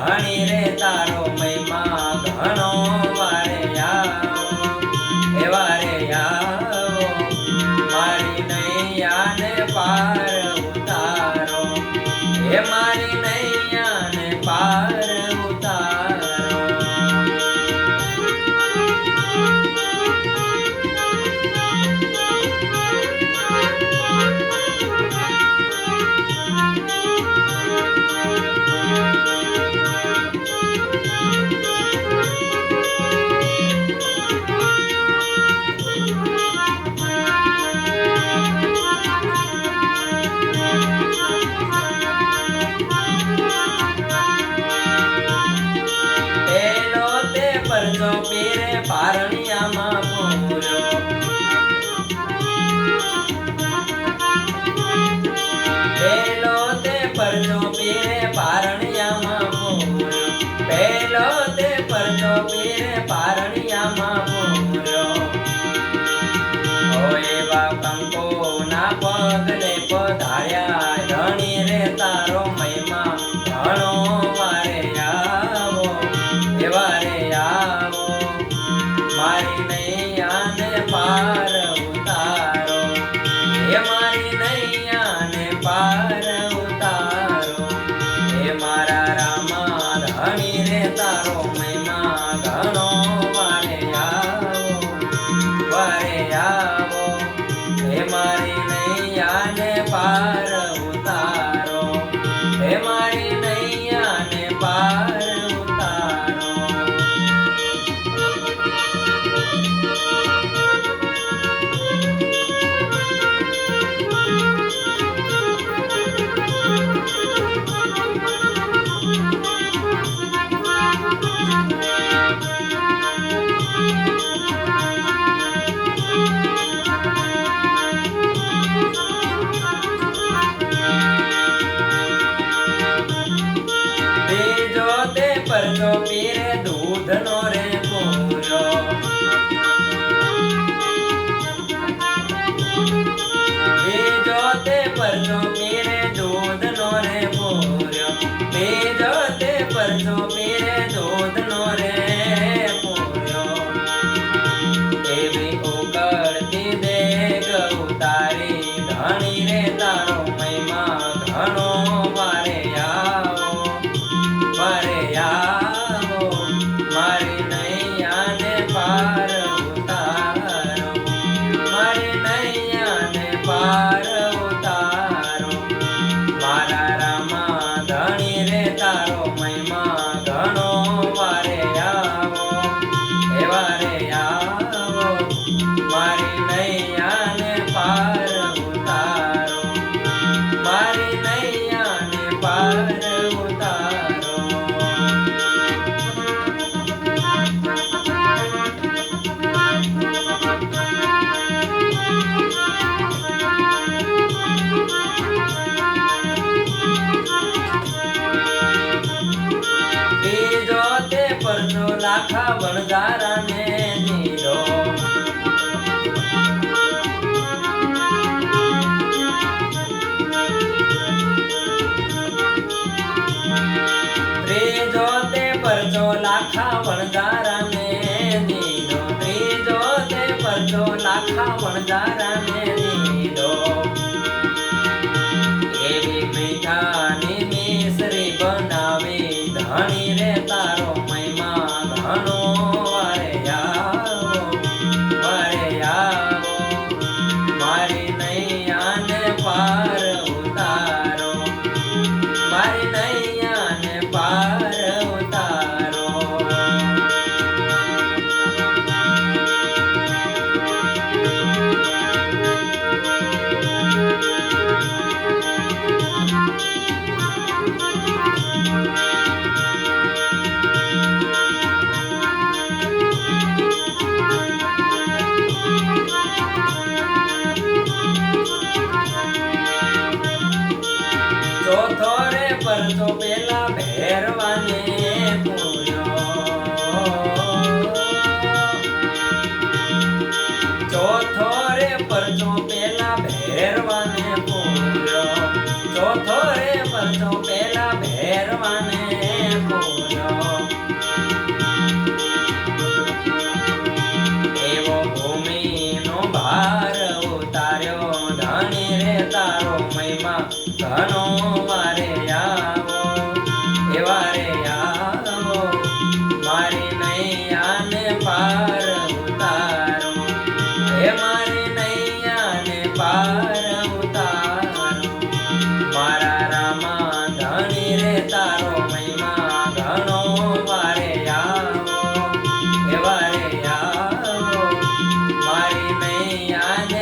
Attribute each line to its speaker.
Speaker 1: ધણી રે તારો મહિમા ઘણો વારે આવો એ વારે આવો મારી નૈયાને પાર ઉતારો એ મારી નૈયાને પાર ઉતારો પરચો પીરે પારણિયામાં પૂર્યો પેલો તે પરચો પીરે પારણિયામાં પૂર્યો પેલો તે પરચો પીરે પારણિયામાં પૂર્યો ઓ એવા કંકોના પગલે પધાર્યા ધણી રે તારો મહિમા ઘણો વારે આવો એ વારે આવો મારી નૈયાને પાર ઉતારો એ મારી નૈયાને પાર ઉતારો એ મારા રામા ધણી રે તારો મહિમા ઘણો વારે આવો એ મારી નૈયાને પાર ઉતારો એ મારી નૈયાને પાર ઉતારો પરચો પીરે દૂધનો રે પૂર્યો બીજો તે પરચો પીરે દૂધનો રે પૂર્યો બીજો તે પરચો પીરે દૂધનો રે પૂર્યો એવી ઉકળતી દેગ ઉતારી ધણી રે તારો મહિમા ઘણો વારે આવો વારે આવો મારી નૈયાને પાર ઉતારો મારી નૈયાને પાર ઉતારો મારા રામા ધણી રે તારો મહિમા ઘણો વારે આવો એ વારે આવો મારી નૈયાને પાર ઉતારો મારી નૈયાને પાર ઉતારો બીજો તે પરચો લાખા વણજારાને દીધો ત્રીજો તે પરચો લાખા વણજારાને દીધો ત્રીજો તે પરચો લાખા વણજારાને દીધો એવી મીઠાની મિસરી બનાવી ધણી રે તારો મહિમા ઘણો વારે આવો મારી નૈયાને પાર ઉતારો મારી નૈયાને પાર ઉતારો ચોથો રે પરચો પેલા ભેરવાને પૂર્યો ચોથો રે પરચો પેલા ભેરવાને પૂર્યો ચોથો રે પરચો પેલા ભેરવાને પૂર્યો મારી મૈયા